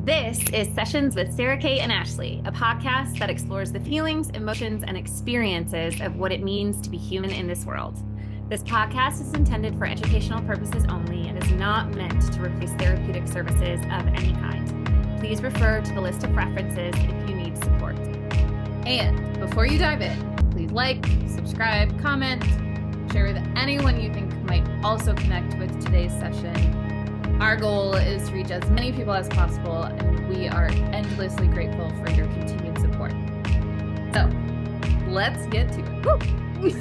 This is Sessions with Sara Cate and Ashley, a podcast that explores the feelings, emotions, and experiences of what it means to be human in this world. This podcast is intended for educational purposes only and is not meant to replace therapeutic services of any kind. Please refer to the list of references if you need support. And before you dive in, please like, subscribe, comment, share with anyone you think might also connect with today's session. Our goal is to reach as many people as possible, and we are endlessly grateful for your continued support. So, let's get to it.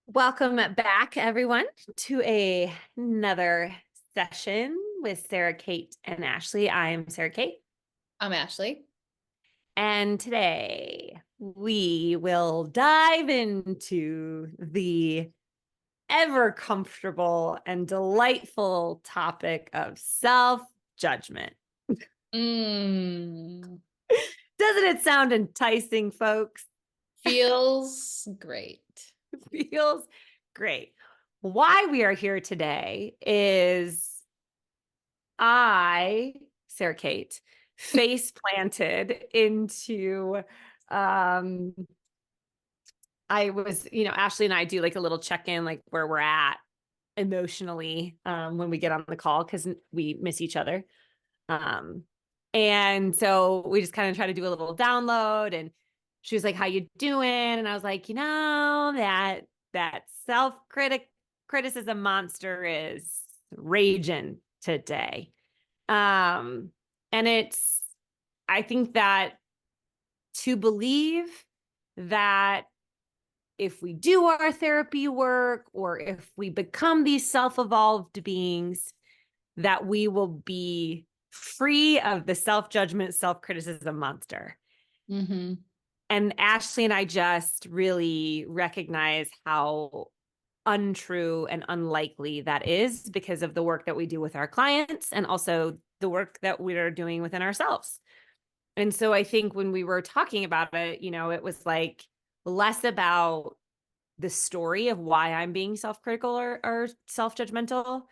Welcome back, everyone, to another session with Sara Cate and Ashley. I'm Sara Cate. I'm Ashley. And today we will dive into the ever comfortable and delightful topic of self-judgment. Doesn't it sound enticing, folks? Feels great. Feels great. Why we are here today is I, Sara Cate, face planted into Ashley and I do like a little check-in, like where we're at emotionally when we get on the call, because we miss each other. And so we just kind of try to do a little download, and she was like, "How you doing?" And I was like, that self-criticism monster is raging today. And I think that to believe that if we do our therapy work, or if we become these self-evolved beings, that we will be free of the self-judgment, self-criticism monster. Mm-hmm. And Ashley and I just really recognize how untrue and unlikely that is, because of the work that we do with our clients and also the work that we are doing within ourselves. And so I think when we were talking about it, it was like less about the story of why I'm being self-critical or self-judgmental,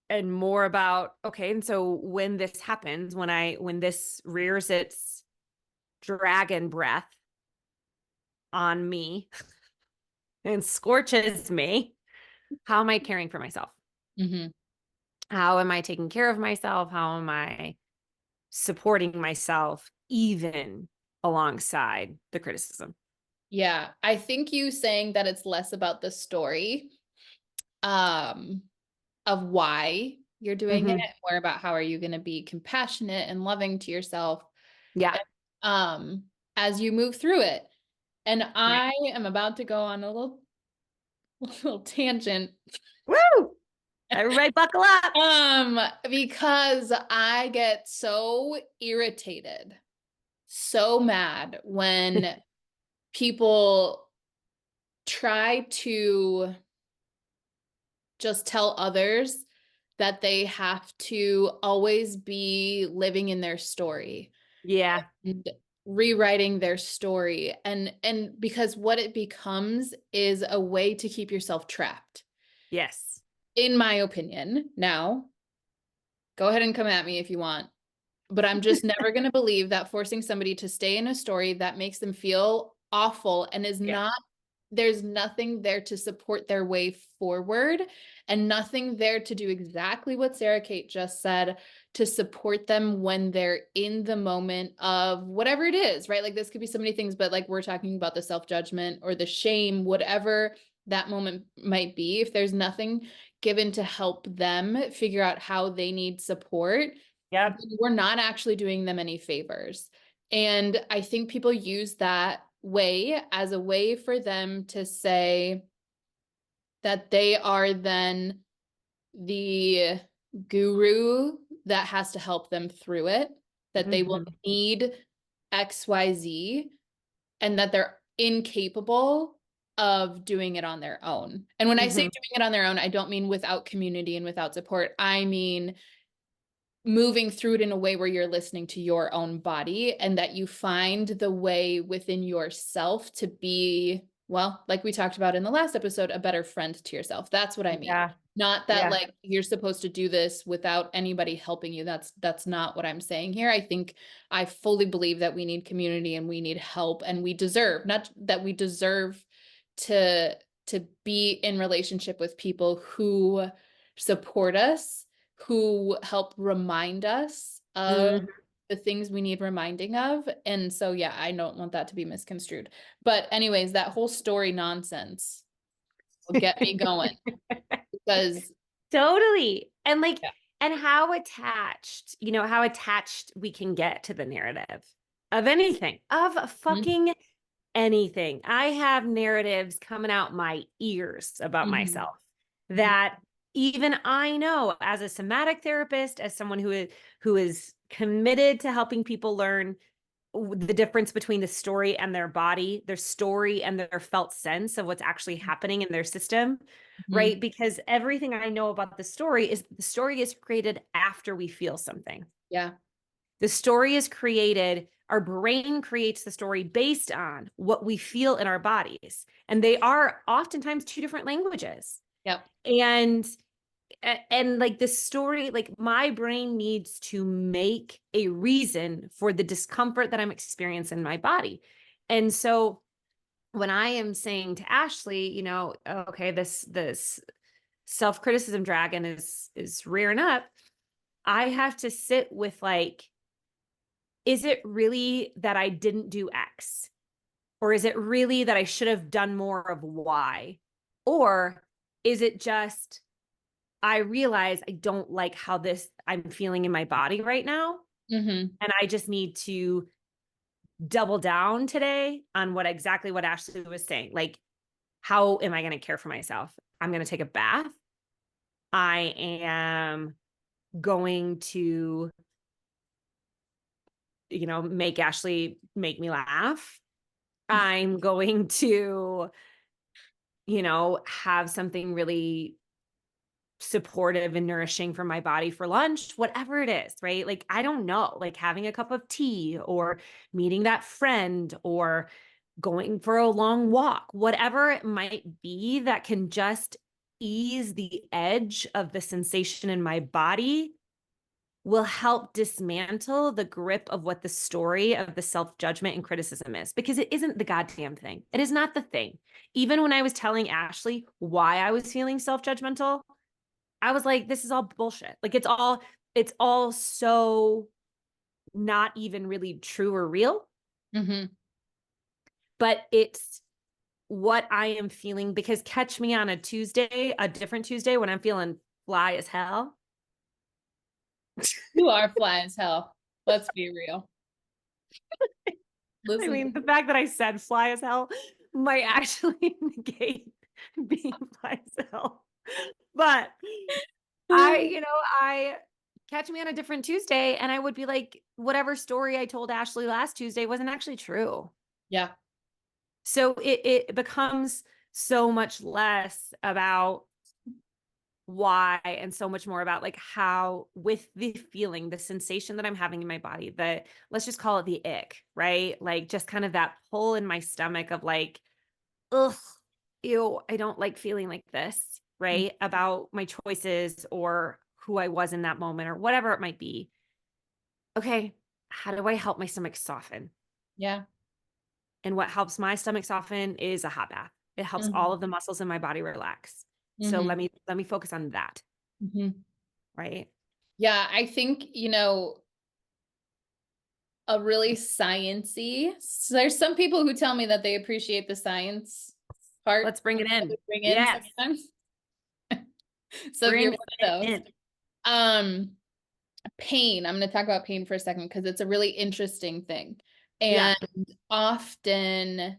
and more about, okay, and so when this happens, when this rears its dragon breath on me and scorches me, how am I caring for myself? Mm-hmm. How am I taking care of myself? How am I supporting myself, even alongside the criticism? Yeah, I think you saying that it's less about the story of why you're doing it, more about how are you going to be compassionate and loving to yourself, as you move through it. And I am about to go on a little tangent. Woo! Everybody buckle up. Because I get so irritated, so mad when people try to just tell others that they have to always be living in their story. Yeah. And rewriting their story. And because what it becomes is a way to keep yourself trapped. Yes. In my opinion. Now, go ahead and come at me if you want. But I'm just never going to believe that forcing somebody to stay in a story that makes them feel awful and is not, there's nothing there to support their way forward, and nothing there to do exactly what Sara Cate just said, to support them when they're in the moment of whatever it is, right? Like this could be so many things, but like we're talking about the self-judgment or the shame, whatever that moment might be. If there's nothing given to help them figure out how they need support, we're not actually doing them any favors. And I think people use that way as a way for them to say that they are then the guru that has to help them through it, that they will need XYZ, and that they're incapable of doing it on their own. And when I say doing it on their own, I don't mean without community and without support. I mean moving through it in a way where you're listening to your own body, and that you find the way within yourself to be well, like we talked about in the last episode, a better friend to yourself. That's what I mean. Yeah. Not that Yeah. like you're supposed to do this without anybody helping you. That's not what I'm saying here. I think I fully believe that we need community and we need help, and we deserve, not that we deserve to be in relationship with people who support us, who help remind us of Mhm. the things we need reminding of. And so, yeah, I don't want that to be misconstrued. But anyways, that whole story nonsense will get me going because Totally. And like, yeah. and how attached, how attached we can get to the narrative of anything, of Mhm. fucking anything. I have narratives coming out my ears about Mhm. myself Mhm. that even I know as a somatic therapist, as someone who is committed to helping people learn the difference between the story and their body, their story and their felt sense of what's actually happening in their system, Mhm. right? Because everything I know about the story is created after we feel something. Yeah. The story is created, our brain creates the story based on what we feel in our bodies. And they are oftentimes two different languages. Yep. And like the story, like my brain needs to make a reason for the discomfort that I'm experiencing in my body. And so when I am saying to Ashley, okay, this self-criticism dragon is rearing up, I have to sit with like, is it really that I didn't do X? Or is it really that I should have done more of Y? Or is it just I realize I don't like how I'm feeling in my body right now. Mhm. And I just need to double down today on exactly what Ashley was saying. Like, how am I going to care for myself? I'm going to take a bath. I am going to, make Ashley make me laugh. I'm going to, have something really supportive and nourishing for my body for lunch, whatever it is, right? Like, I don't know, like having a cup of tea or meeting that friend or going for a long walk, whatever it might be that can just ease the edge of the sensation in my body will help dismantle the grip of what the story of the self-judgment and criticism is, because it isn't the goddamn thing. It is not the thing. Even when I was telling Ashley why I was feeling self-judgmental, I was like, this is all bullshit. Like it's all so not even really true or real, Mhm. but it's what I am feeling, because catch me on a Tuesday, a different Tuesday when I'm feeling fly as hell. You are fly as hell. Let's be real. I Listen. mean, the fact that I said fly as hell might actually negate being fly as hell. But I catch me on a different Tuesday and I would be like, whatever story I told Ashley last Tuesday wasn't actually true. Yeah. So it becomes so much less about why and so much more about like how, with the feeling, the sensation that I'm having in my body, let's just call it the ick, right? Like just kind of that pull in my stomach of like, ugh, ew, I don't like feeling like this, right? About my choices or who I was in that moment or whatever it might be. Okay, how do I help my stomach soften? Yeah. And what helps my stomach soften is a hot bath. It helps all Mhm. of the muscles in my body relax. So let Mhm. me focus on that, Mhm. right? Yeah, I think, a really sciency. So there's some people who tell me that they appreciate the science part Let's bring it that we in. bring in Yes, sometimes. So if you're bring one it of those, in. um, pain. I'm going to talk about pain for a second because it's a really interesting thing. Yeah, And often,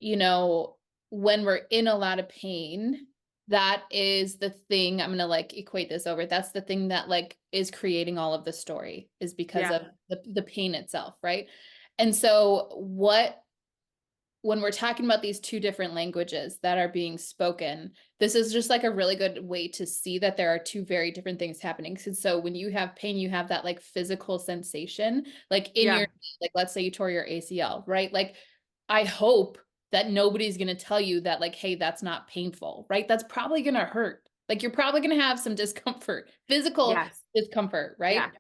you know, when we're in a lot of pain, that is the thing I'm going to like equate this over. That's the thing that like is creating all of the story, is because yeah, of the pain itself, right? And so when we're talking about these two different languages that are being spoken, this is just like a really good way to see that there are two very different things happening. So when you have pain, you have that like physical sensation, like in yeah. your, like let's say you tore your ACL, right? Like I hope that nobody's going to tell you that like, hey, that's not painful, right? That's probably going to hurt. Like you're probably going to have some discomfort, physical Yes. discomfort, right? Yeah.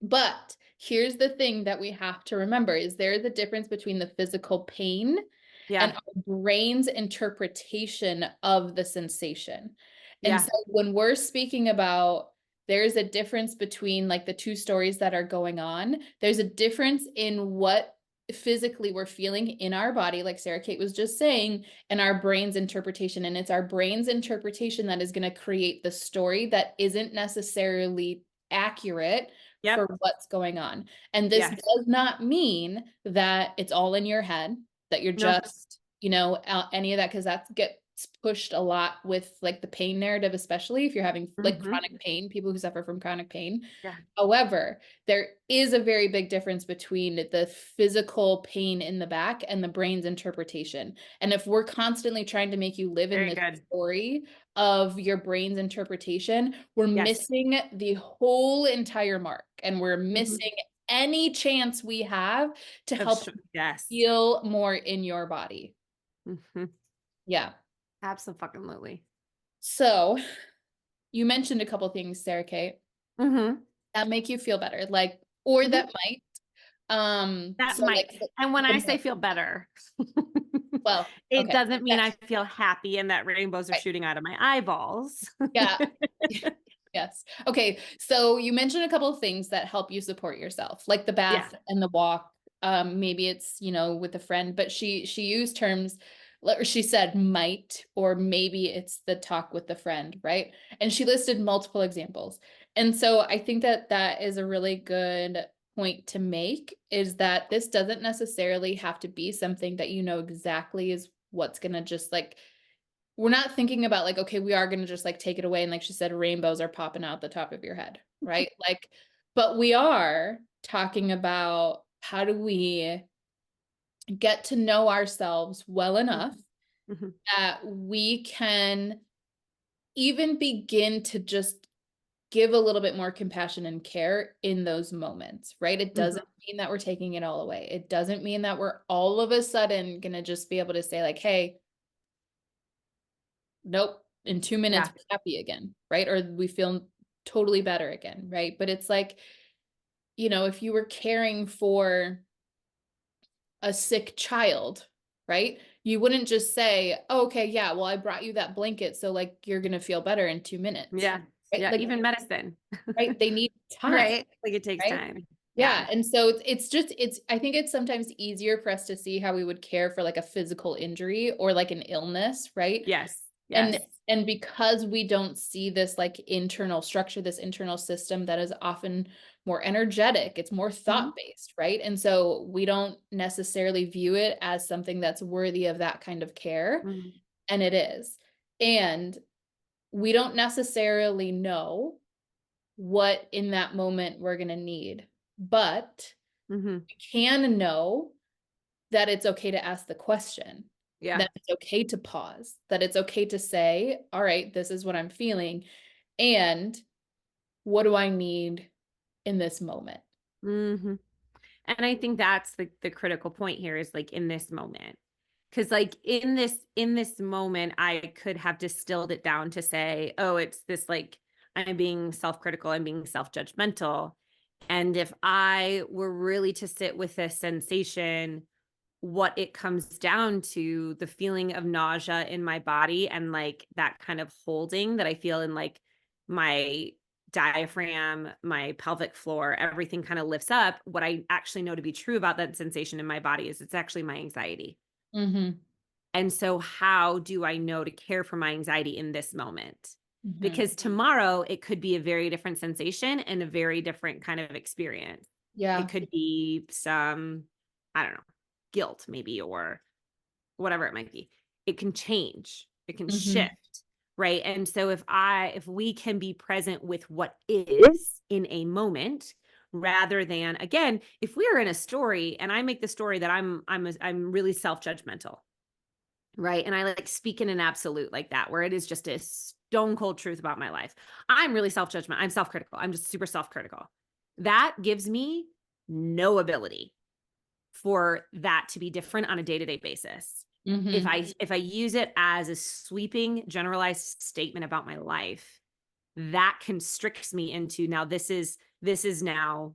But here's the thing that we have to remember is there the difference between the physical pain and Yeah. our brain's interpretation of the sensation. And Yeah. so when we're speaking about there's a difference between like the two stories that are going on, there's a difference in what physically we're feeling in our body, like Sara Cate was just saying, and our brain's interpretation. And it's our brain's interpretation that is going to create the story that isn't necessarily accurate Yep. for what's going on. And this Yes. does not mean that it's all in your head, that you're No. just, you know, any of that, because that gets pushed a lot with like the pain narrative, especially if you're having like chronic pain, people who suffer from chronic pain. Yeah. However, there is a very big difference between the physical pain in the back and the brain's interpretation. And if we're constantly trying to make you live in Very this good. story of your brain's interpretation, we're Yes. missing the whole entire mark, and we're missing any chance we have to help Yes. feel more in your body. Yeah. Absolutely. So you mentioned a couple things, Sara Cate, that make you feel better, like, or that might. That So might. like, And when I say feel better, well, it okay. doesn't mean I feel happy and that rainbows are Right. shooting out of my eyeballs. Yeah. Yes. Okay. So you mentioned a couple of things that help you support yourself, like the bath and the walk. Maybe it's, you know, with a friend, but she used terms, or she said might, or maybe it's the talk with the friend, right? And she listed multiple examples. And so I think that that is a really good point to make, is that this doesn't necessarily have to be something that you know exactly is what's going to just like, we're not thinking about like, okay, we are going to just like take it away. And like she said, rainbows are popping out the top of your head, right? Like, but we are talking about how do we get to know ourselves well enough that we can even begin to just give a little bit more compassion and care in those moments, right? It doesn't mean that we're taking it all away. It doesn't mean that we're all of a sudden going to just be able to say like, hey, nope, in 2 minutes, we're happy again, right? Or we feel totally better again, right? But it's like, you know, if you were caring for a sick child, right? You wouldn't just say, oh, okay, yeah, well, I brought you that blanket, so like you're gonna feel better in 2 minutes. Yeah. Right? Yeah. Like, Even medicine. right? They need time, Right. Like it takes right? time. Yeah. And so it's just, I think it's sometimes easier for us to see how we would care for like a physical injury or like an illness, right? Yes. And Yes. and because we don't see this like internal structure, this internal system that is often more energetic, it's more thought-based, right? And so we don't necessarily view it as something that's worthy of that kind of care. And it is. And we don't necessarily know what in that moment we're going to need, but we can know that it's okay to ask the question. Yeah. That it's okay to pause, that it's okay to say, all right, this is what I'm feeling. And what do I need in this moment? And I think that's the critical point here is like in this moment. Cause like in this moment, I could have distilled it down to say, oh, it's this like, I'm being self-critical, I'm being self-judgmental. And if I were really to sit with this sensation, what it comes down to, the feeling of nausea in my body and like that kind of holding that I feel in like my diaphragm, my pelvic floor, everything kind of lifts up. What I actually know to be true about that sensation in my body is it's actually my anxiety. And so how do I know to care for my anxiety in this moment? Because tomorrow it could be a very different sensation and a very different kind of experience. Yeah. It could be some, I don't know, guilt maybe, or whatever it might be. It can change. It can shift. Right. And so if we can be present with what is in a moment, rather than, again, if we're in a story and I make the story that I'm really self-judgmental, right? And I like speak in an absolute like that, where it is just a stone cold truth about my life. I'm really self-judgment. I'm self-critical. I'm just super self-critical. That gives me no ability for that to be different on a day-to-day basis. If I use it as a sweeping generalized statement about my life, that constricts me into, now this is now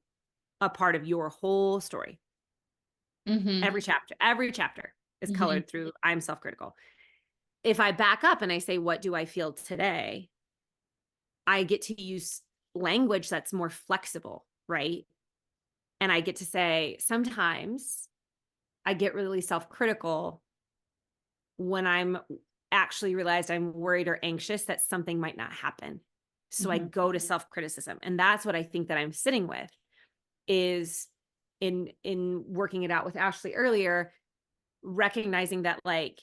a part of your whole story. Every chapter is colored through I'm self-critical. If I back up and I say, what do I feel today? I get to use language that's more flexible, right? And I get to say, sometimes I get really self-critical when I'm actually realized I'm worried or anxious that something might not happen. So I go to self-criticism. And that's what I think that I'm sitting with, is in working it out with Ashley earlier, recognizing that, like,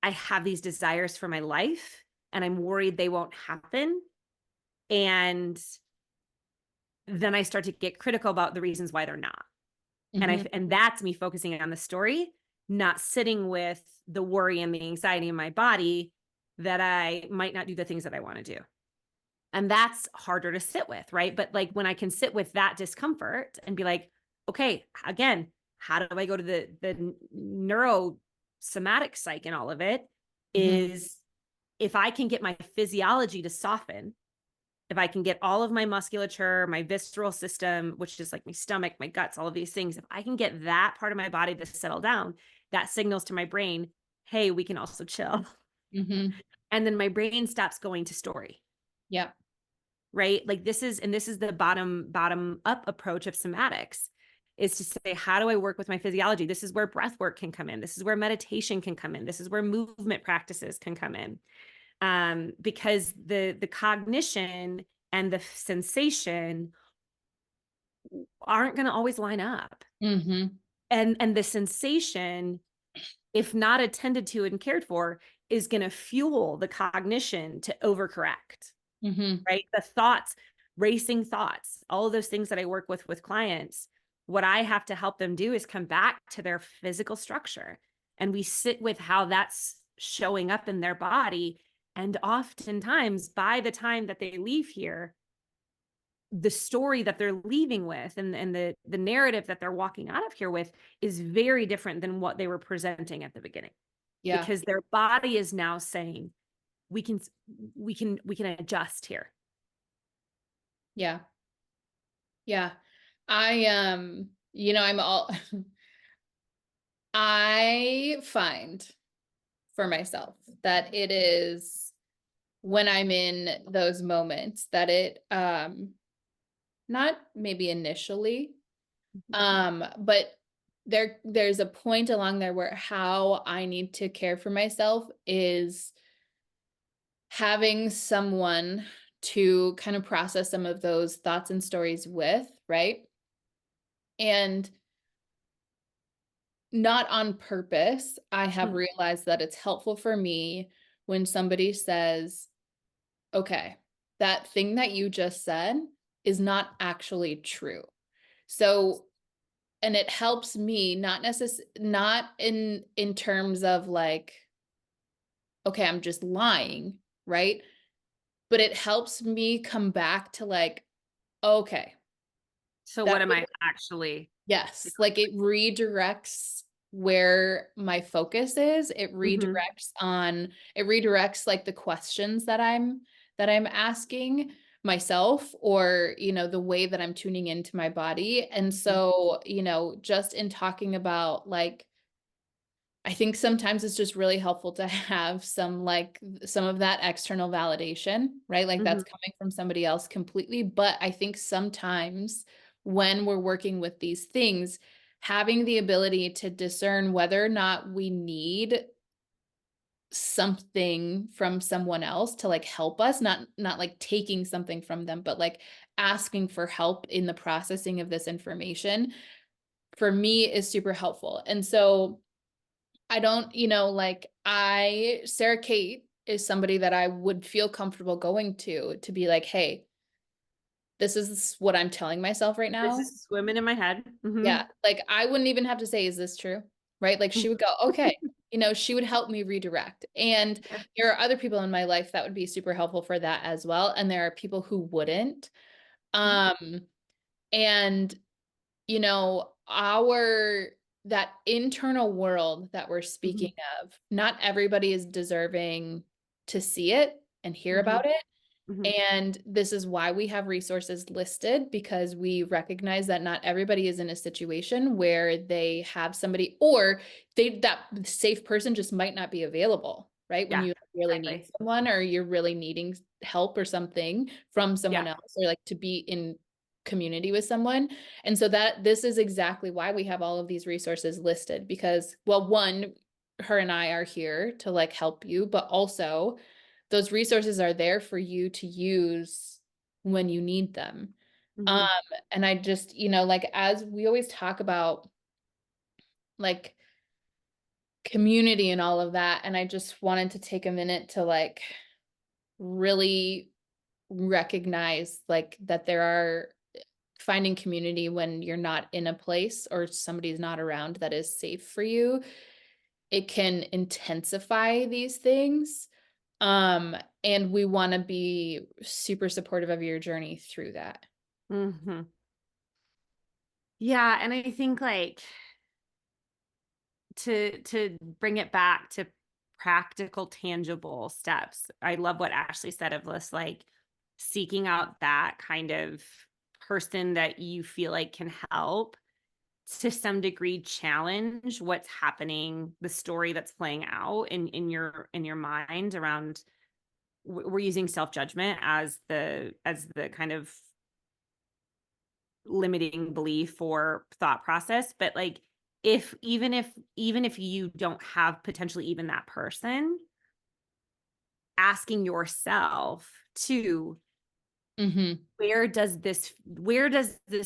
I have these desires for my life and I'm worried they won't happen. And then I start to get critical about the reasons why they're not. And that's me focusing on the story, not sitting with the worry and the anxiety in my body that I might not do the things that I want to do. And that's harder to sit with, right? But like, when I can sit with that discomfort and be like, okay, again, how do I go to the neuro somatic psych and all of it, is if I can get my physiology to soften, if I can get all of my musculature, my visceral system, which is like my stomach, my guts, all of these things, if I can get that part of my body to settle down, that signals to my brain, hey, we can also chill. And then my brain stops going to story. Yeah. Right? Like, this is the bottom up approach of somatics, is to say, how do I work with my physiology? This is where breath work can come in. This is where meditation can come in. This is where movement practices can come in. Because the cognition and the sensation aren't going to always line up. And the sensation, if not attended to and cared for, is going to fuel the cognition to overcorrect. Right? The thoughts, racing thoughts, all of those things that I work with clients, what I have to help them do is come back to their physical structure. And we sit with how that's showing up in their body. And oftentimes, by the time that they leave here, the story that they're leaving with and the narrative that they're walking out of here with is very different than what they were presenting at the beginning. Yeah. Because their body is now saying, we can adjust here. Yeah. Yeah. I I'm all I find for myself that it is when I'm in those moments that it not maybe initially but there's a point along there where how I need to care for myself is having someone to kind of process some of those thoughts and stories with, right? And not on purpose, I have realized that it's helpful for me when somebody says, okay, that thing that you just said is not actually true. So, and it helps me not in terms of like, okay, I'm just lying, right? But it helps me come back to like, okay. So what am I actually? Yes, like it redirects where my focus is. It redirects like the questions that I'm asking myself, or the way that I'm tuning into my body. And so, just in talking about like, I think sometimes it's just really helpful to have some of that external validation, right? Like that's coming from somebody else completely. But I think sometimes when we're working with these things, having the ability to discern whether or not we need something from someone else to like help us, not like taking something from them, but like asking for help in the processing of this information, for me is super helpful. And so I don't, Sara Cate is somebody that I would feel comfortable going to be like, hey, this is what I'm telling myself right now. This is swimming in my head. Yeah. Like I wouldn't even have to say, is this true? Right. Like she would go, okay, she would help me redirect. And there are other people in my life that would be super helpful for that as well. And there are people who wouldn't. And, our that internal world that we're Mhm, speaking of, not everybody is deserving to see it and hear mhm, about it. mhm. And this is why we have resources listed, because we recognize that not everybody is in a situation where they have somebody, or that safe person just might not be available, right? When Yeah, you really need exactly. someone, or you're really needing help or something from Yeah. someone else, or like to be in community with someone. And so that this is exactly why we have all of these resources listed, because, well, one, her and I are here to like help you, but also those resources are there for you to use when you need them. Um, Mhm, and I just, like, as we always talk about like community and all of that, and I just wanted to take a minute to like really recognize like that there are finding community when you're not in a place or somebody's not around that is safe for you. It can intensify these things. Um, and we want to be super supportive of your journey through that. mhm. Yeah, and I think like to bring it back to practical, tangible steps. I love what Ashley said of this, like seeking out that kind of person that you feel like can help to some degree challenge what's happening, the story that's playing out in your mind around we're using self-judgment as the kind of limiting belief or thought process, but like if you don't have potentially even that person, asking yourself to Mm-hmm. where does this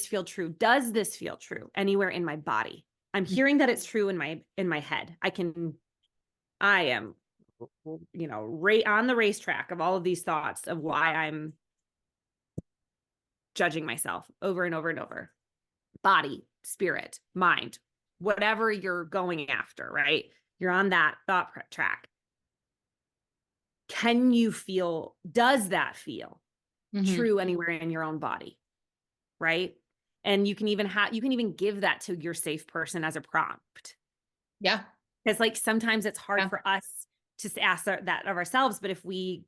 feel true? Does this feel true anywhere in my body? I'm hearing that it's true in my head. I am right on the racetrack of all of these thoughts of why I'm judging myself over and over and over. Body, spirit, mind, whatever you're going after, right? You're on that thought track. Does that feel Mm-hmm. true anywhere in your own body? Right. And you can even give that to your safe person as a prompt. Yeah. Because like sometimes it's hard Yeah. for us to ask that of ourselves. But if we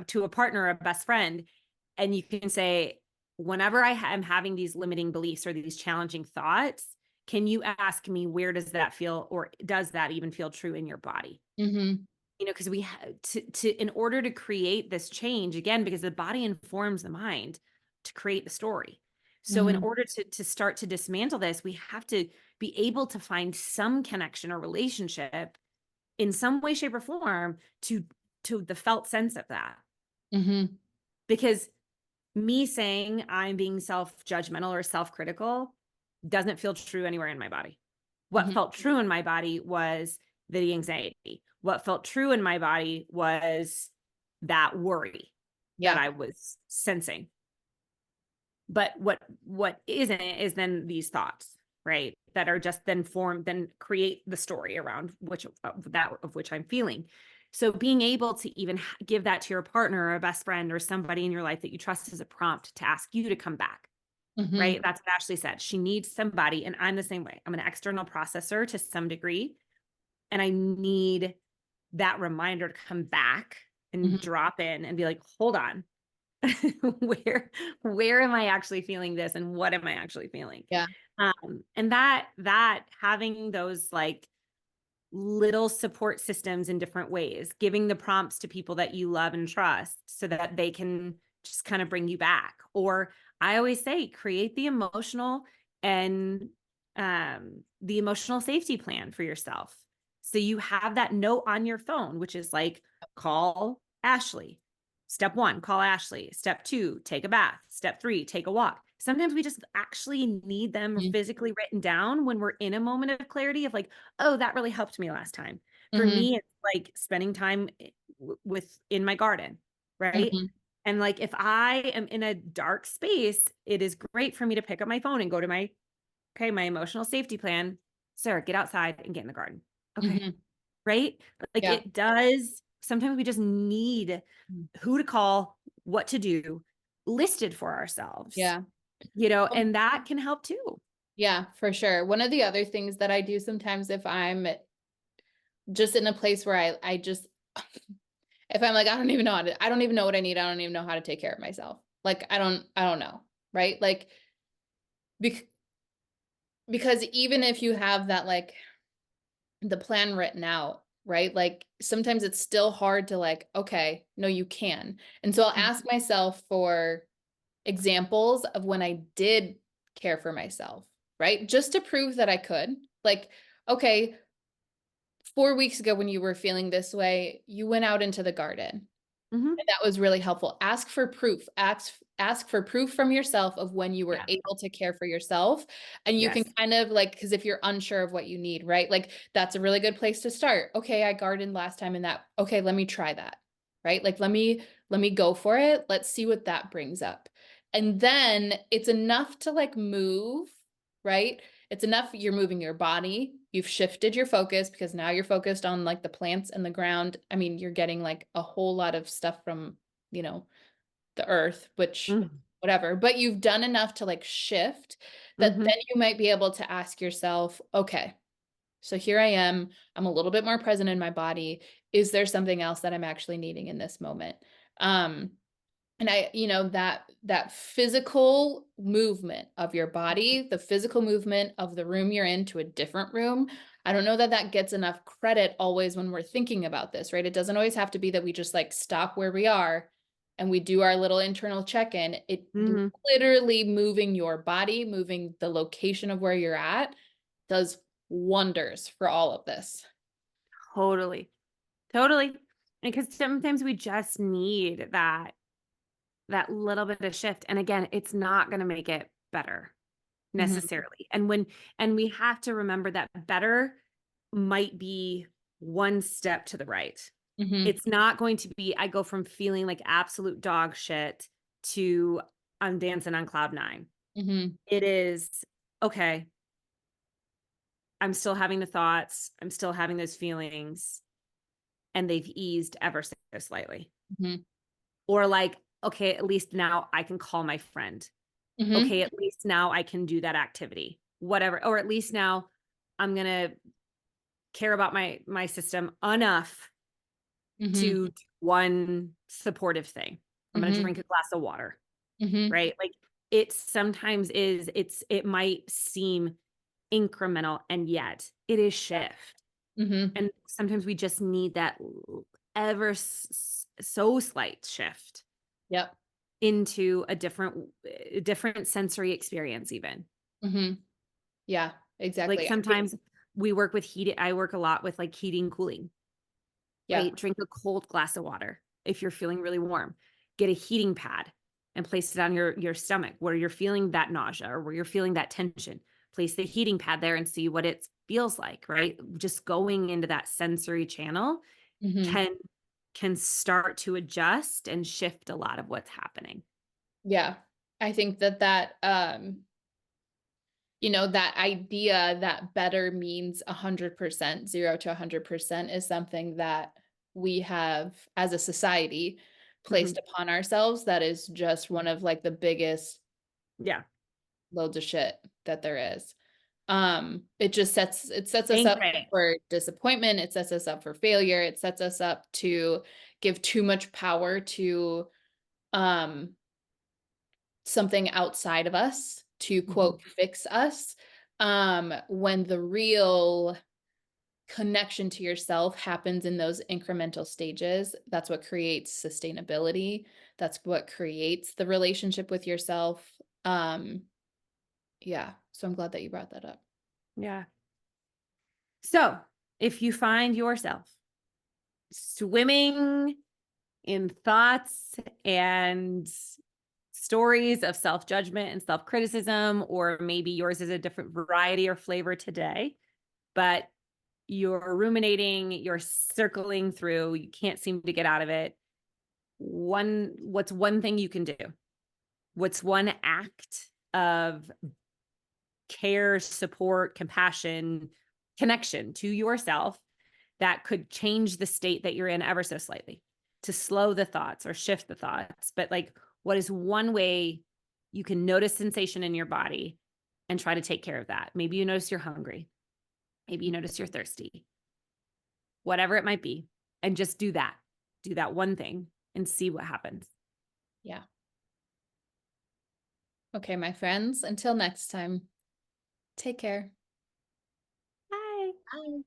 to a partner, a best friend, and you can say, whenever am having these limiting beliefs or these challenging thoughts, can you ask me where does that feel, or does that even feel true in your body? Mm-hmm. Because we have to in order to create this change again, because the body informs the mind to create the story. So in Mm-hmm. order to start to dismantle this, we have to be able to find some connection or relationship in some way, shape, or form to the felt sense of that. Mm-hmm. Because me saying I'm being self-judgmental or self-critical doesn't feel true anywhere in my body. What Mm-hmm. felt true in my body was the anxiety. What felt true in my body was that worry that Yeah. I was sensing. But what isn't is then these thoughts, right? That are just then create the story around which I'm feeling. So being able to even give that to your partner or a best friend or somebody in your life that you trust as a prompt to ask you to come back, Mm-hmm. right? That's what Ashley said. She needs somebody, and I'm the same way. I'm an external processor to some degree, and I need that reminder to come back and Mm-hmm. drop in and be like, hold on, where am I actually feeling this, and what am I actually feeling? Yeah. And that having those like little support systems in different ways, giving the prompts to people that you love and trust so that they can just kind of bring you back. Or I always say, create and the emotional safety plan for yourself. So you have that note on your phone, which is like, call Ashley. Step 1, call Ashley. Step 2, take a bath. Step 3, take a walk. Sometimes we just actually need them physically written down when we're in a moment of clarity of like, oh, that really helped me last time. For Mm-hmm. me, it's like spending time in my garden, right? Mm-hmm. And like if I am in a dark space, it is great for me to pick up my phone and go to my emotional safety plan. Sarah, get outside and get in the garden. Okay. Mm-hmm. Right? Like Yeah. it does. Sometimes we just need who to call, what to do, listed for ourselves, Yeah. and that can help too. Yeah, for sure. One of the other things that I do sometimes if I'm just in a place where I just, if I'm like, I don't even know I don't even know what I need. I don't even know how to take care of myself. Like, I don't know. Right. Like, bec because even if you have that, like the plan written out, right? Like sometimes it's still hard to like, okay, no, you can. And so I'll ask myself for examples of when I did care for myself, right? Just to prove that I could. Like, okay, 4 weeks ago when you were feeling this way, you went out into the garden. Mm-hmm. And that was really helpful. Ask for proof. Ask for proof from yourself of when you were Yeah. able to care for yourself. And you can Yes. kind of like, because if you're unsure of what you need, right? Like that's a really good place to start. Okay, I gardened last time and that, okay, let me try that. Right? Like let me go for it. Let's see what that brings up. And then it's enough to like move, right? It's enough you're moving your body. You've shifted your focus because now you're focused on like the plants and the ground. I mean, you're getting like a whole lot of stuff from, you know, the earth, which Mm-hmm. whatever, but you've done enough to like shift that Mm-hmm. then you might be able to ask yourself, okay, so here I am. I'm a little bit more present in my body. Is there something else that I'm actually needing in this moment? Um, and that physical movement of your body, the physical movement of the room you're in to a different room, I don't know that that gets enough credit always when we're thinking about this, right? It doesn't always have to be that we just like stop where we are and we do our little internal check-in. It Mm-hmm. literally moving your body, moving the location of where you're at does wonders for all of this. Totally. Totally. Because sometimes we just need that little bit of shift. And again, it's not going to make it better Mhm, necessarily. And we have to remember that better might be one step to the right. mhm, It's not going to be, I go from feeling like absolute dog shit to I'm dancing on cloud nine. mhm, It is, okay, I'm still having the thoughts, I'm still having those feelings, and they've eased ever so slightly. mhm, Or like, okay, at least now I can call my friend. mhm, Okay, at least now I can do that activity, whatever. Or at least now I'm going to care about my system enough mhm, to do one supportive thing. I'm going to mhm, drink a glass of water, mhm. right? Like it sometimes is, it might seem incremental and yet it is shift. Mhm. And sometimes we just need that ever so slight shift Yep. into a different sensory experience even. Mhm. Yeah, Like exactly. I think sometimes we work with heat. I work a lot with like heating, cooling, yeah. right? Drink a cold glass of water if you're feeling really warm. Get a heating pad and place it on your stomach where you're feeling that nausea or where you're feeling that tension. Place the heating pad there and see what it feels like, right? Just going into that sensory channel Mhm. can can start to adjust and shift a lot of what's happening. Yeah. I think that idea that better means 100%, 0 to 100% is something that we have as a society placed Mhm. upon ourselves that is just one of like the biggest Yeah. loads of shit that there is. It sets us up Ingrained. for disappointment, it sets us up for failure, it sets us up to give too much power to um something outside of us to Mhm. quote fix us, when the real connection to yourself happens in those incremental stages. That's what creates sustainability, that's what creates the relationship with yourself. um yeah, so I'm glad that you brought that up. Yeah. So, if you find yourself swimming in thoughts and stories of self-judgment and self-criticism, or maybe yours is a different variety or flavor today, but you're ruminating, you're circling through, you can't seem to get out of it. What's one thing you can do? What's one act of care, support, compassion, connection to yourself that could change the state that you're in ever so slightly, to slow the thoughts or shift the thoughts? But like, what is one way you can notice sensation in your body and try to take care of that. Maybe you notice you're hungry. Maybe you notice you're thirsty. Whatever it might be. And just do that. Do that one thing and see what happens. Yeah. Okay, my friends, until next time, take care. Bye. Bye.